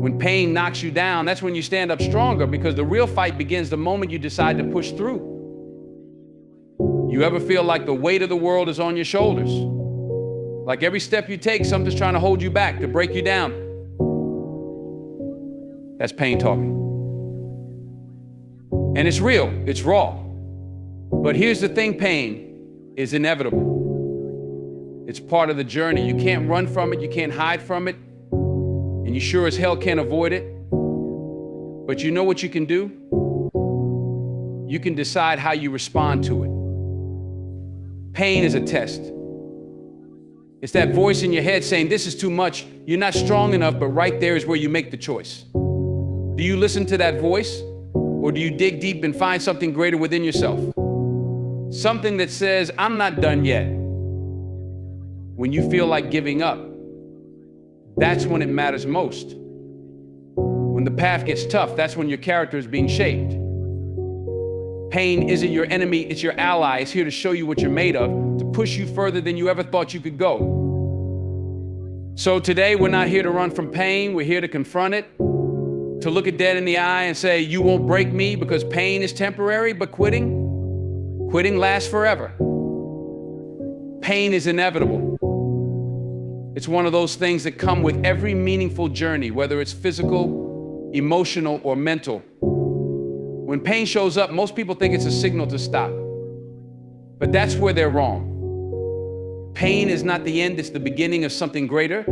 When pain knocks you down, that's when you stand up stronger, because the real fight begins the moment you decide to push through. You ever feel like the weight of the world is on your shoulders? Like every step you take, something's trying to hold you back, to break you down? That's pain talking. And it's real, it's raw. But here's the thing, pain is inevitable. It's part of the journey. You can't run from it, you can't hide from it, and you sure as hell can't avoid it. But you know what you can do? You can decide how you respond to it. Pain is a test. It's that voice in your head saying, this is too much, you're not strong enough, but right there is where you make the choice. Do you listen to that voice, or do you dig deep and find something greater within yourself? Something that says, I'm not done yet. When you feel like giving up, that's when it matters most. When the path gets tough, that's when your character is being shaped. Pain isn't your enemy, it's your ally. It's here to show you what you're made of, to push you further than you ever thought you could go. So today, we're not here to run from pain, we're here to confront it, to look it dead in the eye and say, you won't break me, because pain is temporary, but quitting lasts forever. Pain is inevitable. It's one of those things that come with every meaningful journey, whether it's physical, emotional, or mental. When pain shows up, most people think it's a signal to stop. But that's where they're wrong. Pain is not the end, it's the beginning of something greater.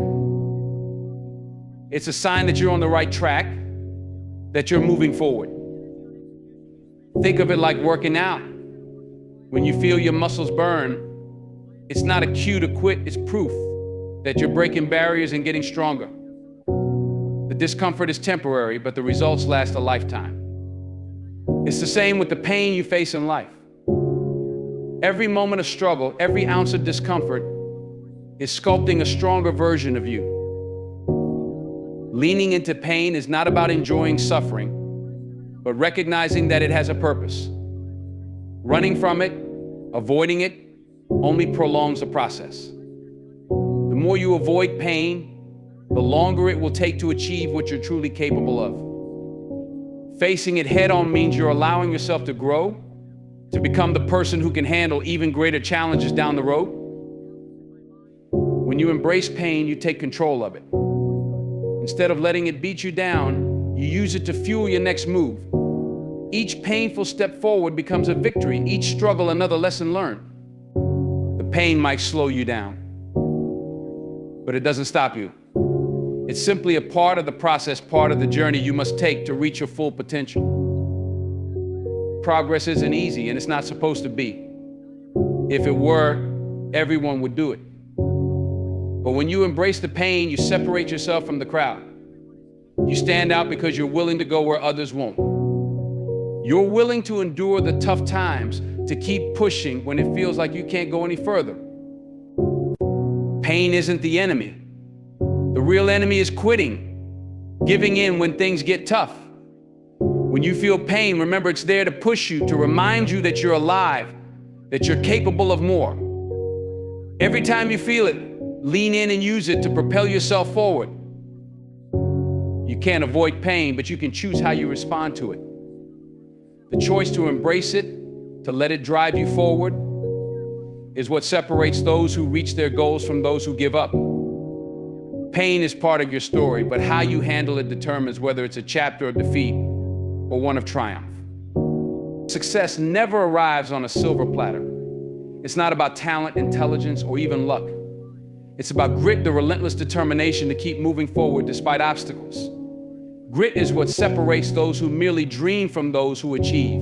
It's a sign that you're on the right track, that you're moving forward. Think of it like working out. When you feel your muscles burn, it's not a cue to quit, it's proof that you're breaking barriers and getting stronger. The discomfort is temporary, but the results last a lifetime. It's the same with the pain you face in life. Every moment of struggle, every ounce of discomfort is sculpting a stronger version of you. Leaning into pain is not about enjoying suffering, but recognizing that it has a purpose. Running from it, avoiding it, only prolongs the process. The more you avoid pain, the longer it will take to achieve what you're truly capable of. Facing it head on means you're allowing yourself to grow, to become the person who can handle even greater challenges down the road. When you embrace pain, you take control of it. Instead of letting it beat you down, you use it to fuel your next move. Each painful step forward becomes a victory, each struggle another lesson learned. The pain might slow you down, but it doesn't stop you. It's simply a part of the process, part of the journey you must take to reach your full potential. Progress isn't easy, and it's not supposed to be. If it were, everyone would do it. But when you embrace the pain, you separate yourself from the crowd. You stand out because you're willing to go where others won't. You're willing to endure the tough times, to keep pushing when it feels like you can't go any further. Pain isn't the enemy. The real enemy is quitting, giving in when things get tough. When you feel pain, remember it's there to push you, to remind you that you're alive, that you're capable of more. Every time you feel it, lean in and use it to propel yourself forward. You can't avoid pain, but you can choose how you respond to it. The choice to embrace it, to let it drive you forward, is what separates those who reach their goals from those who give up. Pain is part of your story, but how you handle it determines whether it's a chapter of defeat or one of triumph. Success never arrives on a silver platter. It's not about talent, intelligence, or even luck. It's about grit, the relentless determination to keep moving forward despite obstacles. Grit is what separates those who merely dream from those who achieve.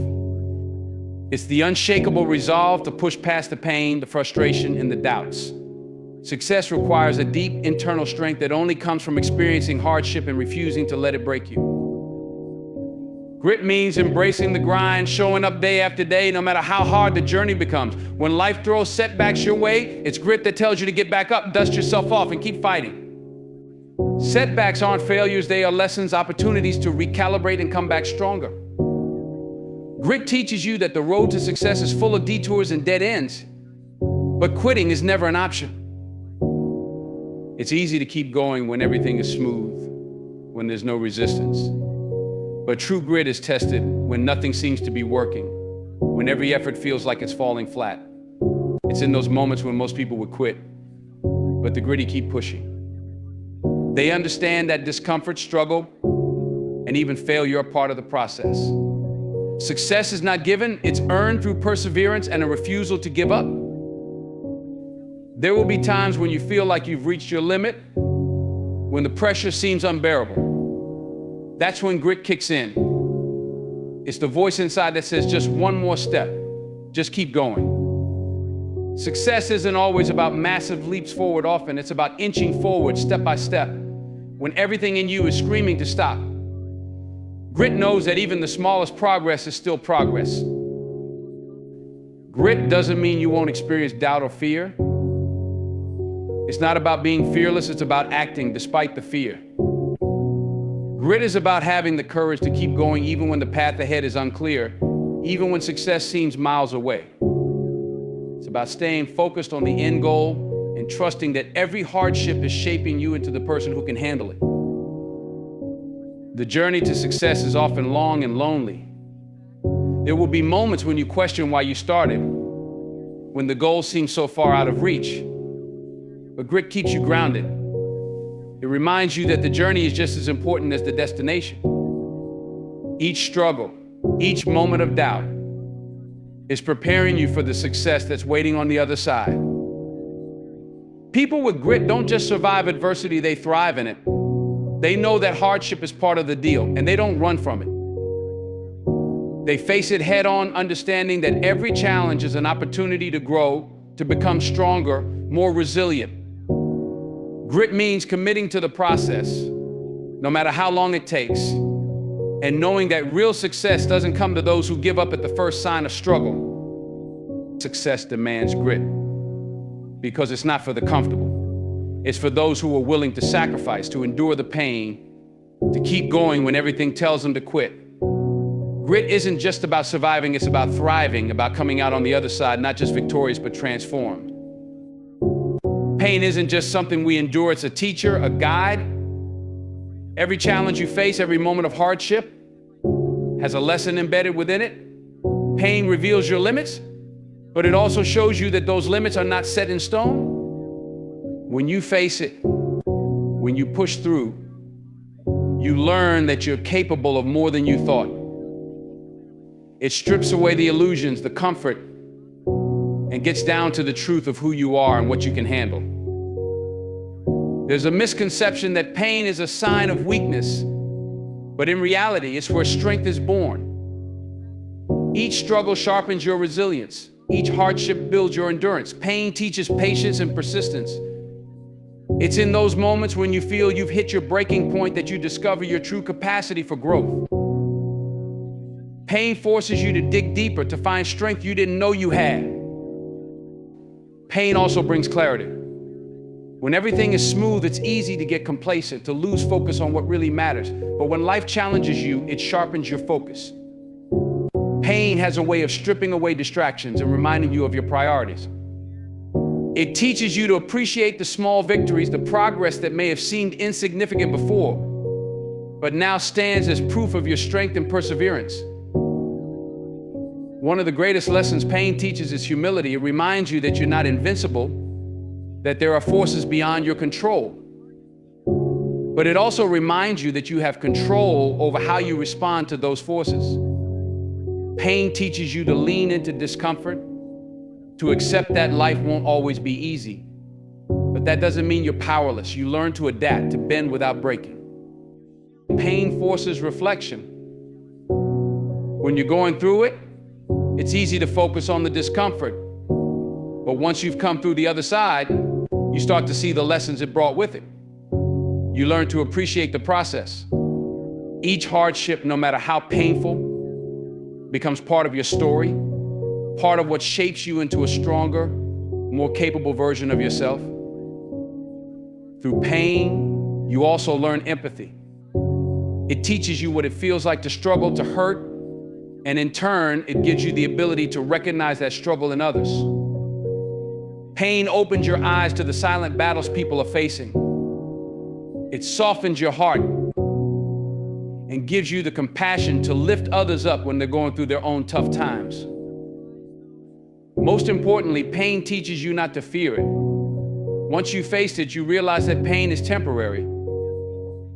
It's the unshakable resolve to push past the pain, the frustration, and the doubts. Success requires a deep internal strength that only comes from experiencing hardship and refusing to let it break you. Grit means embracing the grind, showing up day after day, no matter how hard the journey becomes. When life throws setbacks your way, it's grit that tells you to get back up, dust yourself off, and keep fighting. Setbacks aren't failures, they are lessons, opportunities to recalibrate and come back stronger. Grit teaches you that the road to success is full of detours and dead ends, but quitting is never an option. It's easy to keep going when everything is smooth. when there's no resistance. But true grit is tested when nothing seems to be working, when every effort feels like it's falling flat. It's in those moments when most people would quit, but the gritty keep pushing. They understand that discomfort, struggle, and even failure are part of the process. Success is not given, it's earned through perseverance and a refusal to give up. There will be times when you feel like you've reached your limit, when the pressure seems unbearable. That's when grit kicks in. It's the voice inside that says, just one more step, just keep going. Success isn't always about massive leaps forward. Often it's about inching forward step by step, when everything in you is screaming to stop. Grit knows that even the smallest progress is still progress. Grit doesn't mean you won't experience doubt or fear. It's not about being fearless, it's about acting despite the fear. Grit is about having the courage to keep going even when the path ahead is unclear, even when success seems miles away. It's about staying focused on the end goal and trusting that every hardship is shaping you into the person who can handle it. The journey to success is often long and lonely. There will be moments when you question why you started, when the goal seems so far out of reach. But grit keeps you grounded. It reminds you that the journey is just as important as the destination. Each struggle, each moment of doubt is preparing you for the success that's waiting on the other side. People with grit don't just survive adversity, they thrive in it. They know that hardship is part of the deal, and they don't run from it. They face it head on, understanding that every challenge is an opportunity to grow, to become stronger, more resilient. Grit means committing to the process, no matter how long it takes, and knowing that real success doesn't come to those who give up at the first sign of struggle. Success demands grit, because it's not for the comfortable. It's for those who are willing to sacrifice, to endure the pain, to keep going when everything tells them to quit. Grit isn't just about surviving, it's about thriving, about coming out on the other side, not just victorious, but transformed. Pain isn't just something we endure, it's a teacher, a guide. Every challenge you face, every moment of hardship has a lesson embedded within it. Pain reveals your limits, but it also shows you that those limits are not set in stone. When you face it, when you push through, you learn that you're capable of more than you thought. It strips away the illusions, the comfort, and gets down to the truth of who you are and what you can handle. There's a misconception that pain is a sign of weakness, but in reality, it's where strength is born. Each struggle sharpens your resilience. Each hardship builds your endurance. Pain teaches patience and persistence. It's in those moments when you feel you've hit your breaking point that you discover your true capacity for growth. Pain forces you to dig deeper, to find strength you didn't know you had. Pain also brings clarity. When everything is smooth, it's easy to get complacent, to lose focus on what really matters. But when life challenges you, it sharpens your focus. Pain has a way of stripping away distractions and reminding you of your priorities. It teaches you to appreciate the small victories, the progress that may have seemed insignificant before, but now stands as proof of your strength and perseverance. One of the greatest lessons pain teaches is humility. It reminds you that you're not invincible, that there are forces beyond your control. But it also reminds you that you have control over how you respond to those forces. Pain teaches you to lean into discomfort, to accept that life won't always be easy. But that doesn't mean you're powerless. You learn to adapt, to bend without breaking. Pain forces reflection. When you're going through it, it's easy to focus on the discomfort. But once you've come through the other side, you start to see the lessons it brought with it. You learn to appreciate the process. Each hardship, no matter how painful, becomes part of your story, part of what shapes you into a stronger, more capable version of yourself. Through pain, you also learn empathy. It teaches you what it feels like to struggle, to hurt, and in turn, it gives you the ability to recognize that struggle in others. Pain opens your eyes to the silent battles people are facing. It softens your heart and gives you the compassion to lift others up when they're going through their own tough times. Most importantly, pain teaches you not to fear it. Once you face it, you realize that pain is temporary.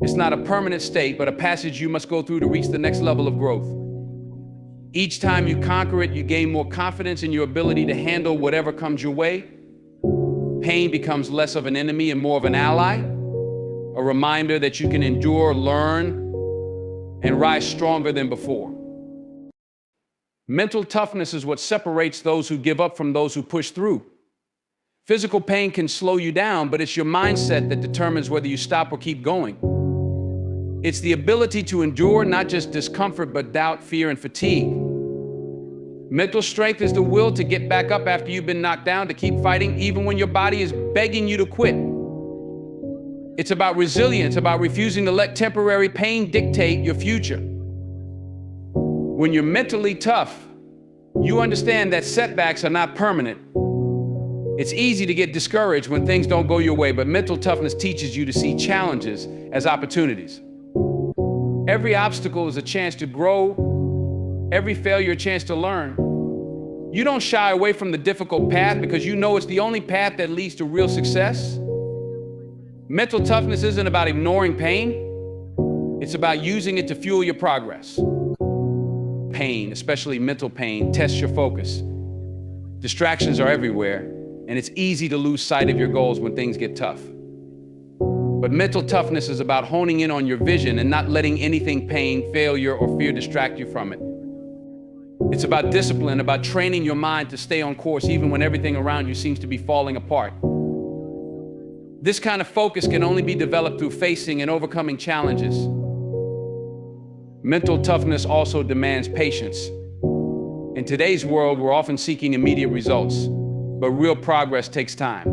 It's not a permanent state, but a passage you must go through to reach the next level of growth. Each time you conquer it, you gain more confidence in your ability to handle whatever comes your way. Pain becomes less of an enemy and more of an ally, a reminder that you can endure, learn, and rise stronger than before. Mental toughness is what separates those who give up from those who push through. Physical pain can slow you down, but it's your mindset that determines whether you stop or keep going. It's the ability to endure not just discomfort, but doubt, fear, and fatigue. Mental strength is the will to get back up after you've been knocked down, to keep fighting even when your body is begging you to quit. It's about resilience, about refusing to let temporary pain dictate your future. When you're mentally tough, you understand that setbacks are not permanent. It's easy to get discouraged when things don't go your way, but mental toughness teaches you to see challenges as opportunities. Every obstacle is a chance to grow, every failure a chance to learn. You don't shy away from the difficult path because you know it's the only path that leads to real success. Mental toughness isn't about ignoring pain, it's about using it to fuel your progress. Pain, especially mental pain, tests your focus. Distractions are everywhere, and it's easy to lose sight of your goals when things get tough. But mental toughness is about honing in on your vision and not letting anything, pain, failure, or fear distract you from it. It's about discipline, about training your mind to stay on course even when everything around you seems to be falling apart. This kind of focus can only be developed through facing and overcoming challenges. Mental toughness also demands patience. In today's world, we're often seeking immediate results, but real progress takes time.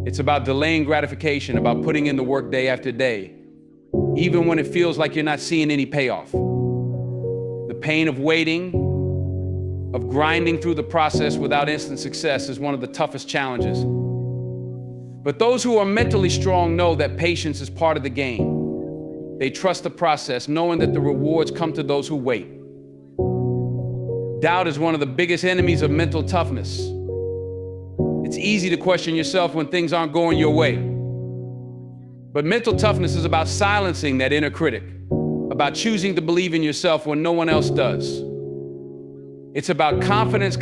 It's about delaying gratification, about putting in the work day after day, even when it feels like you're not seeing any payoff. The pain of waiting, of grinding through the process without instant success is one of the toughest challenges. But those who are mentally strong know that patience is part of the game. They trust the process, knowing that the rewards come to those who wait. Doubt is one of the biggest enemies of mental toughness. It's easy to question yourself when things aren't going your way. But mental toughness is about silencing that inner critic, about choosing to believe in yourself when no one else does. It's about confidence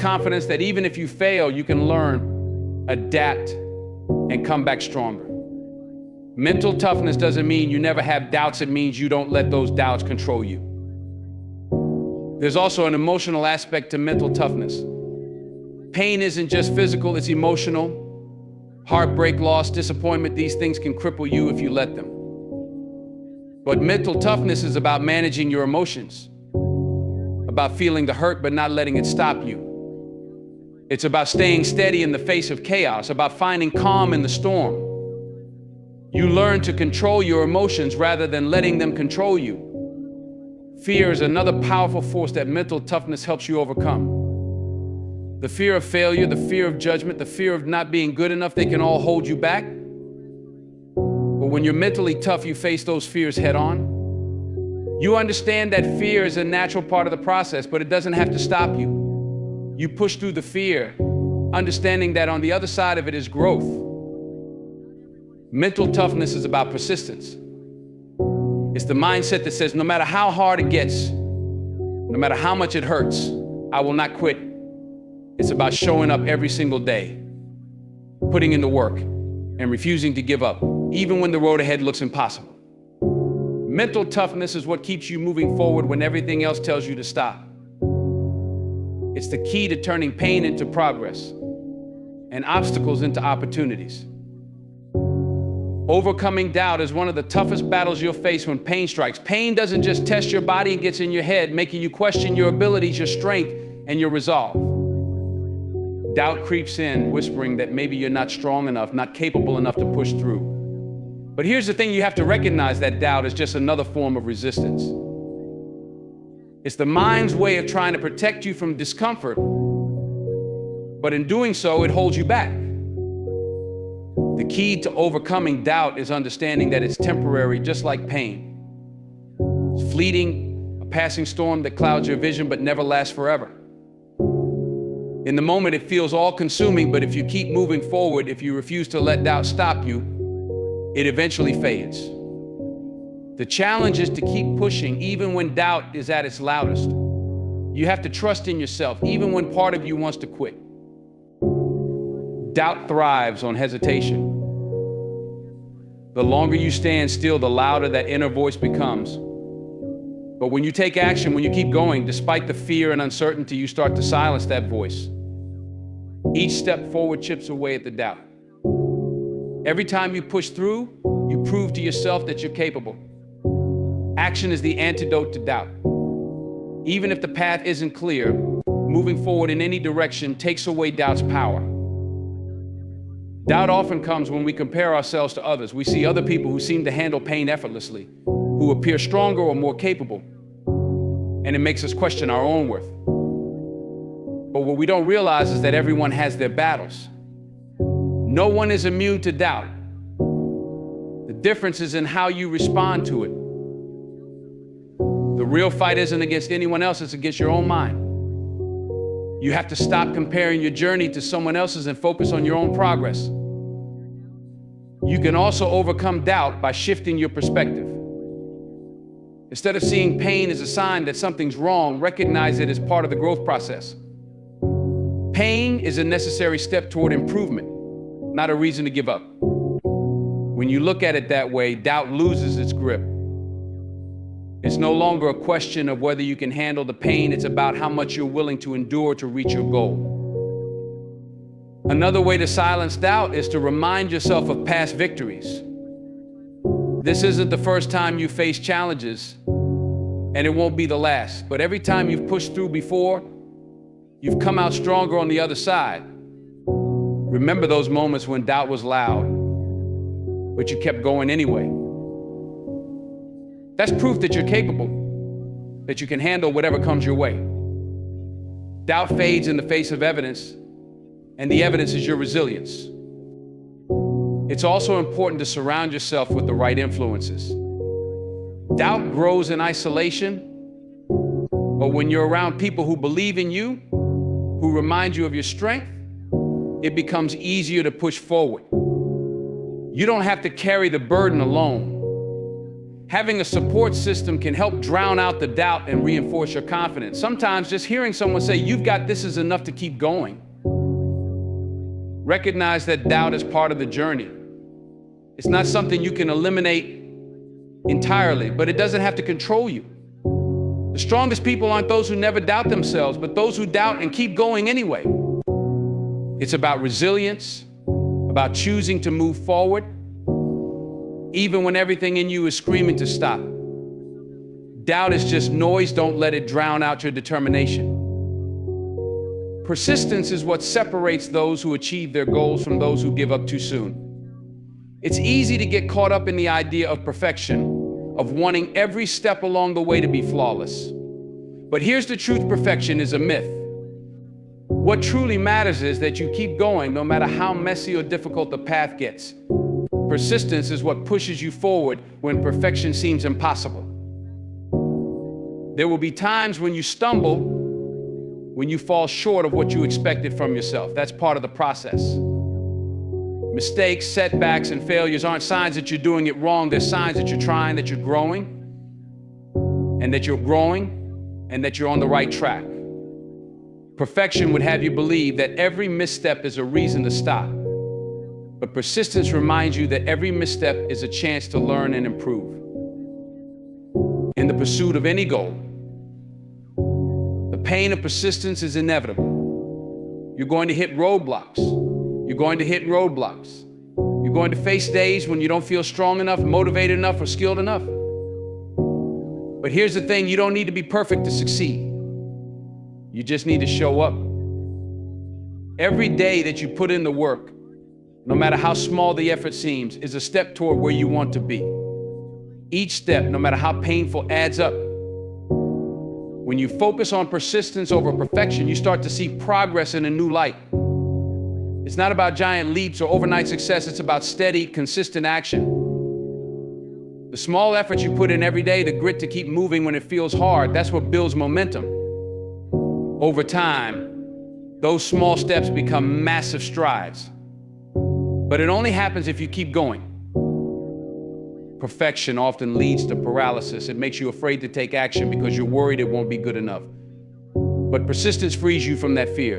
that even if you fail, you can learn, adapt, and come back stronger. Mental toughness doesn't mean you never have doubts, it means you don't let those doubts control you. There's also an emotional aspect to mental toughness. Pain isn't just physical, it's emotional. Heartbreak, loss, disappointment, these things can cripple you if you let them. But mental toughness is about managing your emotions, about feeling the hurt but not letting it stop you. It's about staying steady in the face of chaos, about finding calm in the storm. You learn to control your emotions rather than letting them control you. Fear is another powerful force that mental toughness helps you overcome. The fear of failure, the fear of judgment, the fear of not being good enough, they can all hold you back. But when you're mentally tough, you face those fears head on. You understand that fear is a natural part of the process, but it doesn't have to stop you. You push through the fear, understanding that on the other side of it is growth. Mental toughness is about persistence. It's the mindset that says, no matter how hard it gets, no matter how much it hurts, I will not quit. It's about showing up every single day, putting in the work, and refusing to give up, even when the road ahead looks impossible. Mental toughness is what keeps you moving forward when everything else tells you to stop. It's the key to turning pain into progress and obstacles into opportunities. Overcoming doubt is one of the toughest battles you'll face when pain strikes. Pain doesn't just test your body and gets in your head, making you question your abilities, your strength, and your resolve. Doubt creeps in, whispering that maybe you're not strong enough, not capable enough to push through. But here's the thing, you have to recognize that doubt is just another form of resistance. It's the mind's way of trying to protect you from discomfort, but in doing so, it holds you back. The key to overcoming doubt is understanding that it's temporary, just like pain. fleeting, a passing storm that clouds your vision but never lasts forever. In the moment, it feels all-consuming, but if you keep moving forward, if you refuse to let doubt stop you, it eventually fades. The challenge is to keep pushing even when doubt is at its loudest. You have to trust in yourself, even when part of you wants to quit. Doubt thrives on hesitation. The longer you stand still, the louder that inner voice becomes. But when you take action, when you keep going, despite the fear and uncertainty, you start to silence that voice. Each step forward chips away at the doubt. Every time you push through, you prove to yourself that you're capable. Action is the antidote to doubt. Even if the path isn't clear, moving forward in any direction takes away doubt's power. Doubt often comes when we compare ourselves to others. We see other people who seem to handle pain effortlessly, who appear stronger or more capable, and it makes us question our own worth. But what we don't realize is that everyone has their battles. No one is immune to doubt. The difference is in how you respond to it. The real fight isn't against anyone else, it's against your own mind. You have to stop comparing your journey to someone else's and focus on your own progress. You can also overcome doubt by shifting your perspective. Instead of seeing pain as a sign that something's wrong, recognize it as part of the growth process. Pain is a necessary step toward improvement, not a reason to give up. When you look at it that way, doubt loses its grip. It's no longer a question of whether you can handle the pain, it's about how much you're willing to endure to reach your goal. Another way to silence doubt is to remind yourself of past victories. This isn't the first time you face challenges, and it won't be the last. But every time you've pushed through before, you've come out stronger on the other side. Remember those moments when doubt was loud, but you kept going anyway. That's proof that you're capable, that you can handle whatever comes your way. Doubt fades in the face of evidence, and the evidence is your resilience. It's also important to surround yourself with the right influences. Doubt grows in isolation, but when you're around people who believe in you, who remind you of your strength, it becomes easier to push forward. You don't have to carry the burden alone. Having a support system can help drown out the doubt and reinforce your confidence. Sometimes just hearing someone say, "You've got this," is enough to keep going. Recognize that doubt is part of the journey. It's not something you can eliminate entirely, but it doesn't have to control you. The strongest people aren't those who never doubt themselves, but those who doubt and keep going anyway. It's about resilience, about choosing to move forward, even when everything in you is screaming to stop. Doubt is just noise, don't let it drown out your determination. Persistence is what separates those who achieve their goals from those who give up too soon. It's easy to get caught up in the idea of perfection, of wanting every step along the way to be flawless. But here's the truth: perfection is a myth. What truly matters is that you keep going no matter how messy or difficult the path gets. Persistence is what pushes you forward when perfection seems impossible. There will be times when you stumble, when you fall short of what you expected from yourself. That's part of the process. Mistakes, setbacks, and failures aren't signs that you're doing it wrong. They're signs that you're trying, that you're growing, and that you're on the right track. Perfection would have you believe that every misstep is a reason to stop. But persistence reminds you that every misstep is a chance to learn and improve. In the pursuit of any goal, the pain of persistence is inevitable. You're going to hit roadblocks. You're going to hit roadblocks. You're going to face days when you don't feel strong enough, motivated enough, or skilled enough. But here's the thing: you don't need to be perfect to succeed. You just need to show up. Every day that you put in the work, no matter how small the effort seems, is a step toward where you want to be. Each step, no matter how painful, adds up. When you focus on persistence over perfection, you start to see progress in a new light. It's not about giant leaps or overnight success, it's about steady, consistent action. The small efforts you put in every day, the grit to keep moving when it feels hard, that's what builds momentum. Over time, those small steps become massive strides. But it only happens if you keep going. Perfection often leads to paralysis. It makes you afraid to take action because you're worried it won't be good enough. But persistence frees you from that fear.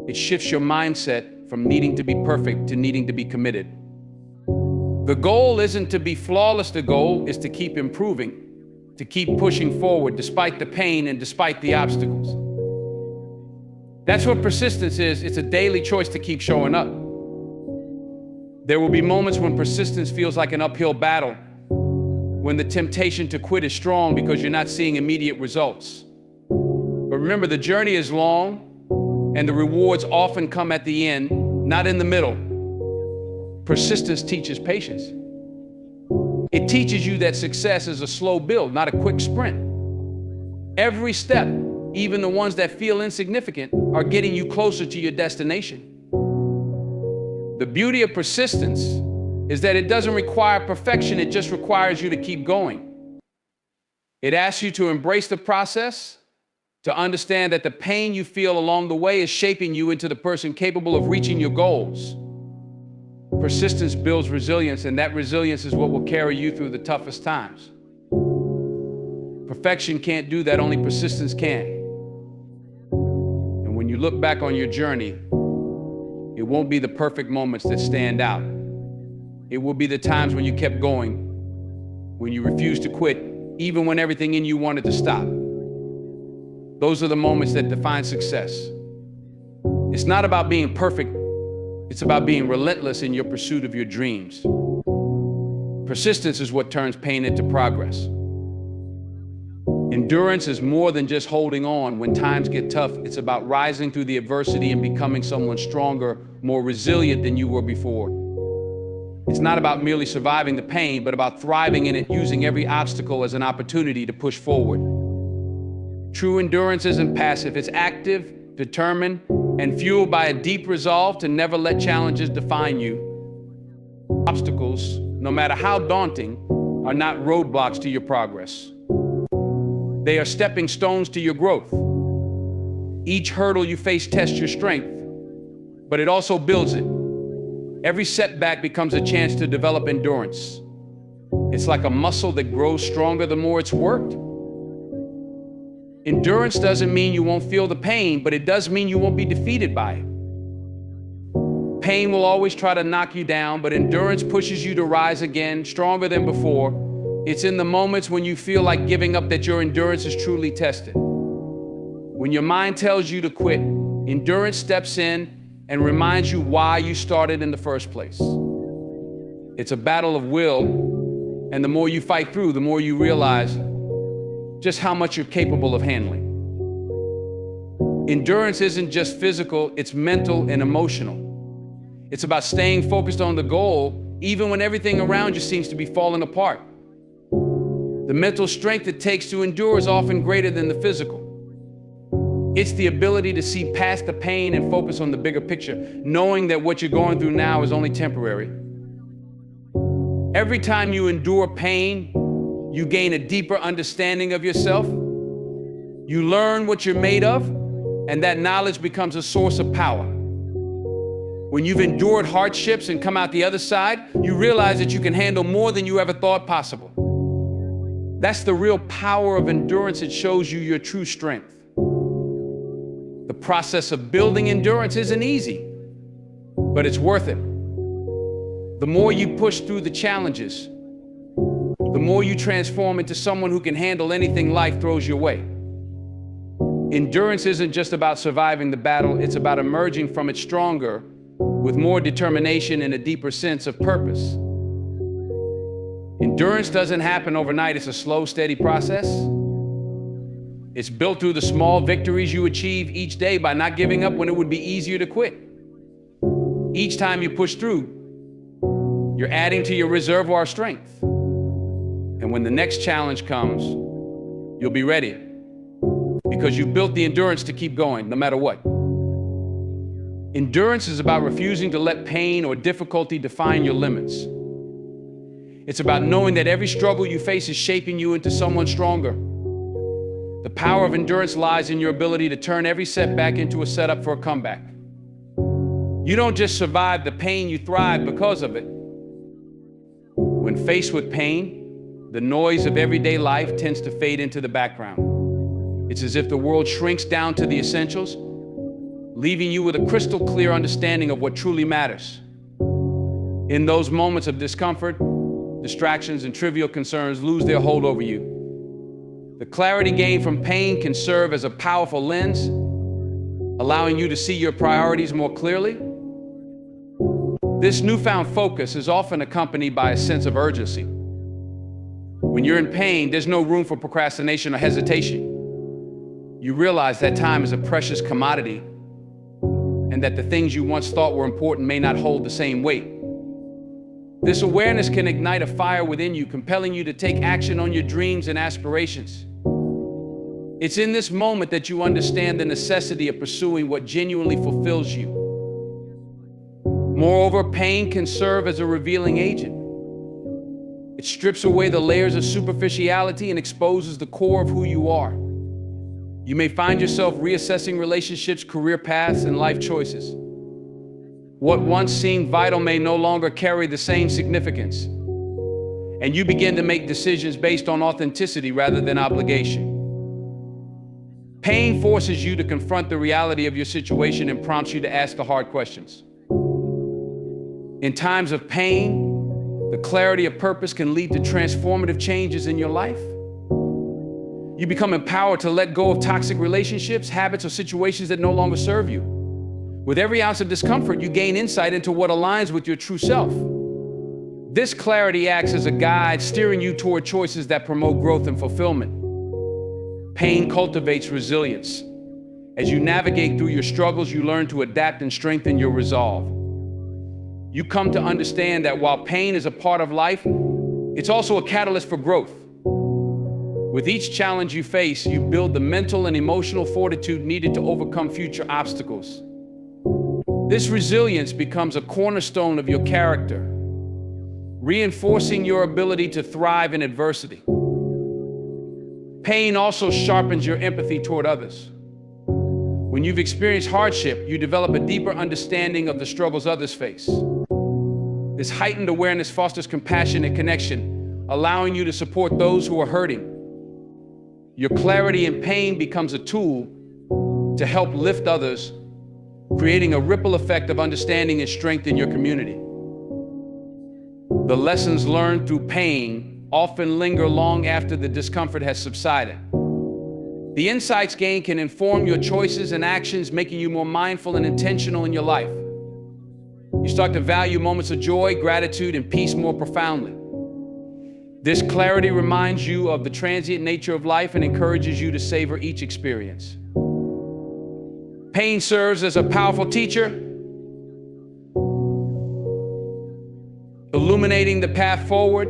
It shifts your mindset from needing to be perfect to needing to be committed. The goal isn't to be flawless, the goal is to keep improving, to keep pushing forward despite the pain and despite the obstacles. That's what persistence is. It's a daily choice to keep showing up. There will be moments when persistence feels like an uphill battle, when the temptation to quit is strong because you're not seeing immediate results. But remember, the journey is long, and the rewards often come at the end, not in the middle. Persistence teaches patience. It teaches you that success is a slow build, not a quick sprint. Every step, even the ones that feel insignificant, are getting you closer to your destination. The beauty of persistence is that it doesn't require perfection, it just requires you to keep going. It asks you to embrace the process, to understand that the pain you feel along the way is shaping you into the person capable of reaching your goals. Persistence builds resilience, and that resilience is what will carry you through the toughest times. Perfection can't do that, only persistence can. And when you look back on your journey, it won't be the perfect moments that stand out. It will be the times when you kept going, when you refused to quit, even when everything in you wanted to stop. Those are the moments that define success. It's not about being perfect, it's about being relentless in your pursuit of your dreams. Persistence is what turns pain into progress. Endurance is more than just holding on. When times get tough, it's about rising through the adversity and becoming someone stronger, more resilient than you were before. It's not about merely surviving the pain, but about thriving in it, using every obstacle as an opportunity to push forward. True endurance isn't passive, it's active, determined, and fueled by a deep resolve to never let challenges define you. Obstacles, no matter how daunting, are not roadblocks to your progress. They are stepping stones to your growth. Each hurdle you face tests your strength, but it also builds it. Every setback becomes a chance to develop endurance. It's like a muscle that grows stronger the more it's worked. Endurance doesn't mean you won't feel the pain, but it does mean you won't be defeated by it. Pain will always try to knock you down, but endurance pushes you to rise again, stronger than before. It's in the moments when you feel like giving up that your endurance is truly tested. When your mind tells you to quit, endurance steps in and reminds you why you started in the first place. It's a battle of will, and the more you fight through, the more you realize just how much you're capable of handling. Endurance isn't just physical, it's mental and emotional. It's about staying focused on the goal, even when everything around you seems to be falling apart. The mental strength it takes to endure is often greater than the physical. It's the ability to see past the pain and focus on the bigger picture, knowing that what you're going through now is only temporary. Every time you endure pain, you gain a deeper understanding of yourself. You learn what you're made of, and that knowledge becomes a source of power. When you've endured hardships and come out the other side, you realize that you can handle more than you ever thought possible. That's the real power of endurance. It shows you your true strength. The process of building endurance isn't easy, but it's worth it. The more you push through the challenges, the more you transform into someone who can handle anything life throws your way. Endurance isn't just about surviving the battle, it's about emerging from it stronger, with more determination and a deeper sense of purpose. Endurance doesn't happen overnight, it's a slow, steady process. It's built through the small victories you achieve each day by not giving up when it would be easier to quit. Each time you push through, you're adding to your reservoir strength. And when the next challenge comes, you'll be ready because you built the endurance to keep going no matter what. Endurance is about refusing to let pain or difficulty define your limits. It's about knowing that every struggle you face is shaping you into someone stronger. The power of endurance lies in your ability to turn every setback into a setup for a comeback. You don't just survive the pain, you thrive because of it. When faced with pain, the noise of everyday life tends to fade into the background. It's as if the world shrinks down to the essentials, leaving you with a crystal clear understanding of what truly matters. In those moments of discomfort, distractions and trivial concerns lose their hold over you. The clarity gained from pain can serve as a powerful lens, allowing you to see your priorities more clearly. This newfound focus is often accompanied by a sense of urgency. When you're in pain, there's no room for procrastination or hesitation. You realize that time is a precious commodity, and that the things you once thought were important may not hold the same weight. This awareness can ignite a fire within you, compelling you to take action on your dreams and aspirations. It's in this moment that you understand the necessity of pursuing what genuinely fulfills you. Moreover, pain can serve as a revealing agent. It strips away the layers of superficiality and exposes the core of who you are. You may find yourself reassessing relationships, career paths, and life choices. What once seemed vital may no longer carry the same significance, and you begin to make decisions based on authenticity rather than obligation. Pain forces you to confront the reality of your situation and prompts you to ask the hard questions. In times of pain, the clarity of purpose can lead to transformative changes in your life. You become empowered to let go of toxic relationships, habits, or situations that no longer serve you. With every ounce of discomfort, you gain insight into what aligns with your true self. This clarity acts as a guide, steering you toward choices that promote growth and fulfillment. Pain cultivates resilience. As you navigate through your struggles, you learn to adapt and strengthen your resolve. You come to understand that while pain is a part of life, it's also a catalyst for growth. With each challenge you face, you build the mental and emotional fortitude needed to overcome future obstacles. This resilience becomes a cornerstone of your character, reinforcing your ability to thrive in adversity. Pain also sharpens your empathy toward others. When you've experienced hardship, you develop a deeper understanding of the struggles others face. This heightened awareness fosters compassion and connection, allowing you to support those who are hurting. Your clarity in pain becomes a tool to help lift others, creating a ripple effect of understanding and strength in your community. The lessons learned through pain often linger long after the discomfort has subsided. The insights gained can inform your choices and actions, making you more mindful and intentional in your life. You start to value moments of joy, gratitude, and peace more profoundly. This clarity reminds you of the transient nature of life and encourages you to savor each experience. Pain serves as a powerful teacher, illuminating the path forward.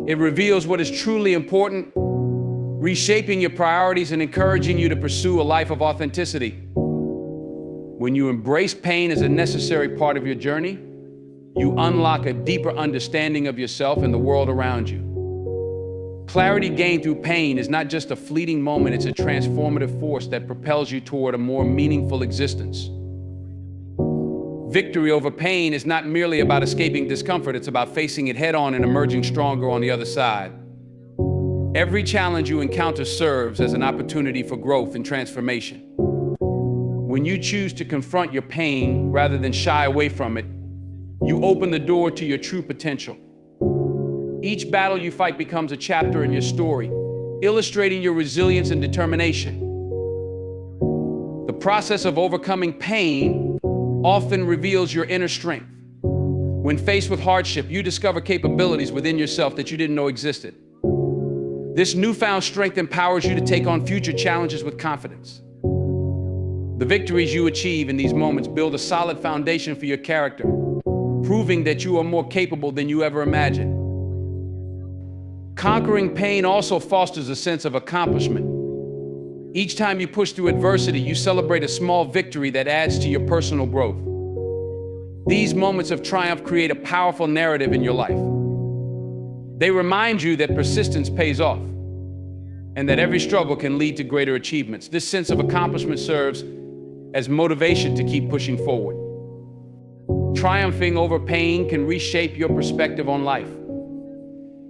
It reveals what is truly important, reshaping your priorities and encouraging you to pursue a life of authenticity. When you embrace pain as a necessary part of your journey, you unlock a deeper understanding of yourself and the world around you. Clarity gained through pain is not just a fleeting moment, it's a transformative force that propels you toward a more meaningful existence. Victory over pain is not merely about escaping discomfort, it's about facing it head-on and emerging stronger on the other side. Every challenge you encounter serves as an opportunity for growth and transformation. When you choose to confront your pain rather than shy away from it, you open the door to your true potential. Each battle you fight becomes a chapter in your story, illustrating your resilience and determination. The process of overcoming pain often reveals your inner strength. When faced with hardship, you discover capabilities within yourself that you didn't know existed. This newfound strength empowers you to take on future challenges with confidence. The victories you achieve in these moments build a solid foundation for your character, proving that you are more capable than you ever imagined. Conquering pain also fosters a sense of accomplishment. Each time you push through adversity, you celebrate a small victory that adds to your personal growth. These moments of triumph create a powerful narrative in your life, They remind you that persistence pays off and that every struggle can lead to greater achievements. This sense of accomplishment serves as motivation to keep pushing forward. Triumphing over pain can reshape your perspective on life.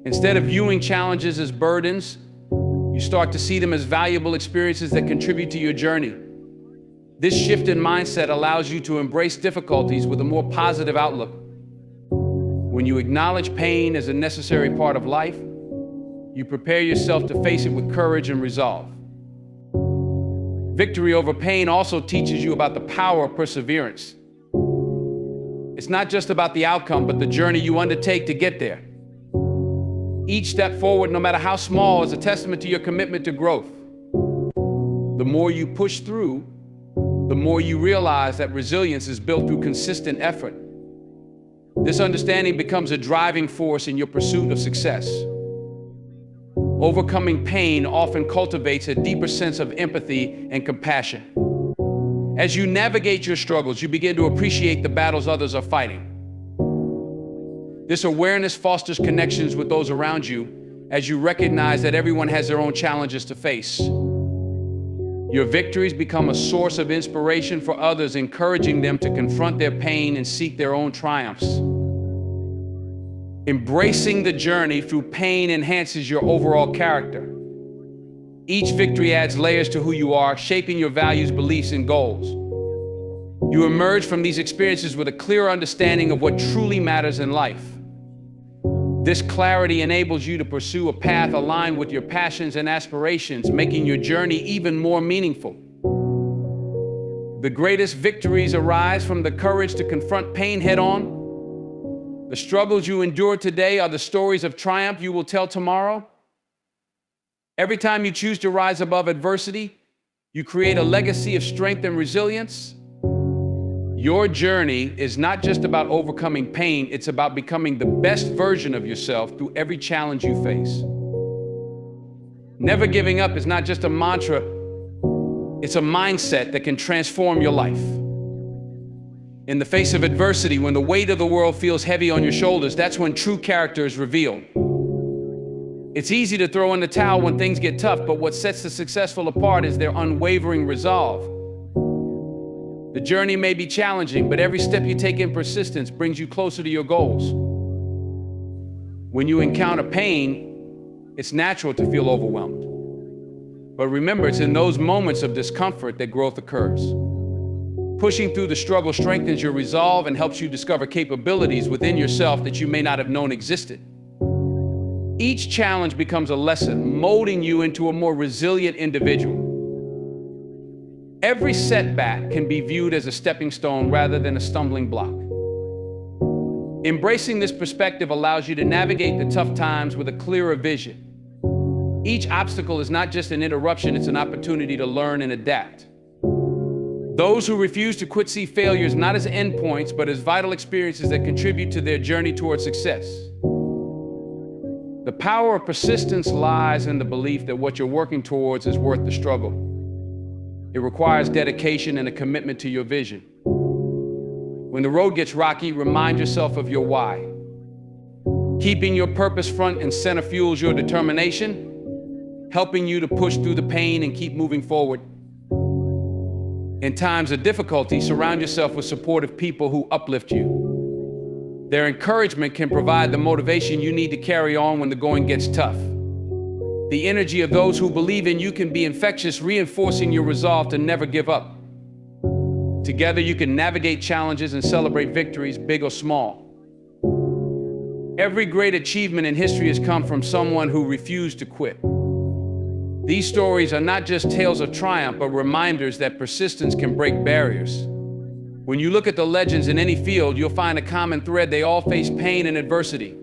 Instead of viewing challenges as burdens, you start to see them as valuable experiences that contribute to your journey. This shift in mindset allows you to embrace difficulties with a more positive outlook. When you acknowledge pain as a necessary part of life, you prepare yourself to face it with courage and resolve. Victory over pain also teaches you about the power of perseverance. It's not just about the outcome, but the journey you undertake to get there. Each step forward, no matter how small, is a testament to your commitment to growth. The more you push through, the more you realize that resilience is built through consistent effort. This understanding becomes a driving force in your pursuit of success. Overcoming pain often cultivates a deeper sense of empathy and compassion. As you navigate your struggles, you begin to appreciate the battles others are fighting. This awareness fosters connections with those around you as you recognize that everyone has their own challenges to face. Your victories become a source of inspiration for others, encouraging them to confront their pain and seek their own triumphs. Embracing the journey through pain enhances your overall character. Each victory adds layers to who you are, shaping your values, beliefs, and goals. You emerge from these experiences with a clear understanding of what truly matters in life. This clarity enables you to pursue a path aligned with your passions and aspirations, making your journey even more meaningful. The greatest victories arise from the courage to confront pain head-on. The struggles you endure today are the stories of triumph you will tell tomorrow. Every time you choose to rise above adversity, you create a legacy of strength and resilience. Your journey is not just about overcoming pain, it's about becoming the best version of yourself through every challenge you face. Never giving up is not just a mantra, it's a mindset that can transform your life. In the face of adversity, when the weight of the world feels heavy on your shoulders, that's when true character is revealed. It's easy to throw in the towel when things get tough, but what sets the successful apart is their unwavering resolve. The journey may be challenging, but every step you take in persistence brings you closer to your goals. When you encounter pain, it's natural to feel overwhelmed. But remember, it's in those moments of discomfort that growth occurs. Pushing through the struggle strengthens your resolve and helps you discover capabilities within yourself that you may not have known existed. Each challenge becomes a lesson, molding you into a more resilient individual. Every setback can be viewed as a stepping stone rather than a stumbling block. Embracing this perspective allows you to navigate the tough times with a clearer vision. Each obstacle is not just an interruption, it's an opportunity to learn and adapt. Those who refuse to quit see failures not as endpoints, but as vital experiences that contribute to their journey towards success. The power of persistence lies in the belief that what you're working towards is worth the struggle. It requires dedication and a commitment to your vision. When the road gets rocky, remind yourself of your why. Keeping your purpose front and center fuels your determination, helping you to push through the pain and keep moving forward. In times of difficulty, surround yourself with supportive people who uplift you. Their encouragement can provide the motivation you need to carry on when the going gets tough. The energy of those who believe in you can be infectious, reinforcing your resolve to never give up. Together, you can navigate challenges and celebrate victories, big or small. Every great achievement in history has come from someone who refused to quit. These stories are not just tales of triumph, but reminders that persistence can break barriers. When you look at the legends in any field, you'll find a common thread. They all face pain and adversity.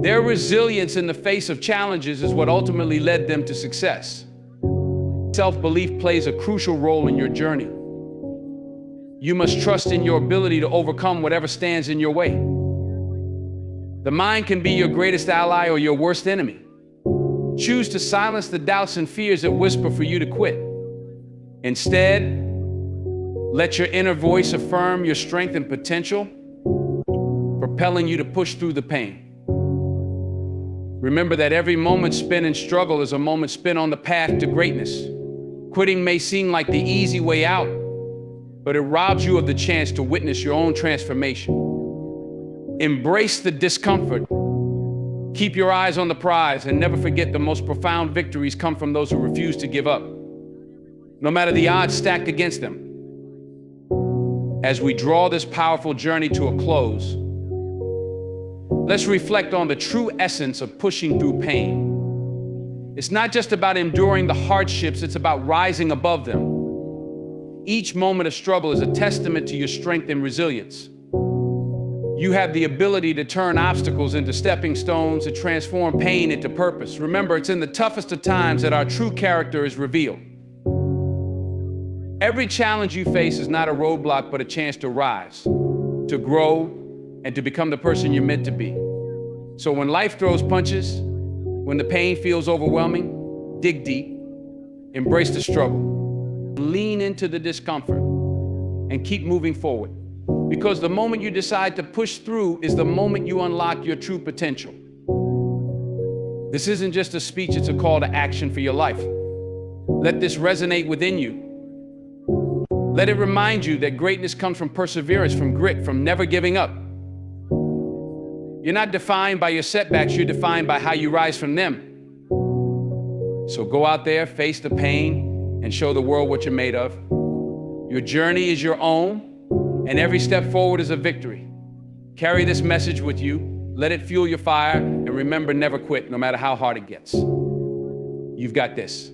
Their resilience in the face of challenges is what ultimately led them to success. Self-belief plays a crucial role in your journey. You must trust in your ability to overcome whatever stands in your way. The mind can be your greatest ally or your worst enemy. Choose to silence the doubts and fears that whisper for you to quit. Instead, let your inner voice affirm your strength and potential, propelling you to push through the pain. Remember that every moment spent in struggle is a moment spent on the path to greatness. Quitting may seem like the easy way out, but it robs you of the chance to witness your own transformation. Embrace the discomfort. Keep your eyes on the prize, and never forget the most profound victories come from those who refuse to give up, no matter the odds stacked against them. As we draw this powerful journey to a close, let's reflect on the true essence of pushing through pain. It's not just about enduring the hardships, it's about rising above them. Each moment of struggle is a testament to your strength and resilience. You have the ability to turn obstacles into stepping stones, to transform pain into purpose. Remember, it's in the toughest of times that our true character is revealed. Every challenge you face is not a roadblock, but a chance to rise, to grow, and to become the person you're meant to be. So when life throws punches, when the pain feels overwhelming, dig deep, embrace the struggle, lean into the discomfort, and keep moving forward. Because the moment you decide to push through is the moment you unlock your true potential. This isn't just a speech, it's a call to action for your life. Let this resonate within you. Let it remind you that greatness comes from perseverance, from grit, from never giving up. You're not defined by your setbacks, you're defined by how you rise from them. So go out there, face the pain, and show the world what you're made of. Your journey is your own, and every step forward is a victory. Carry this message with you, let it fuel your fire, and remember, never quit, no matter how hard it gets. You've got this.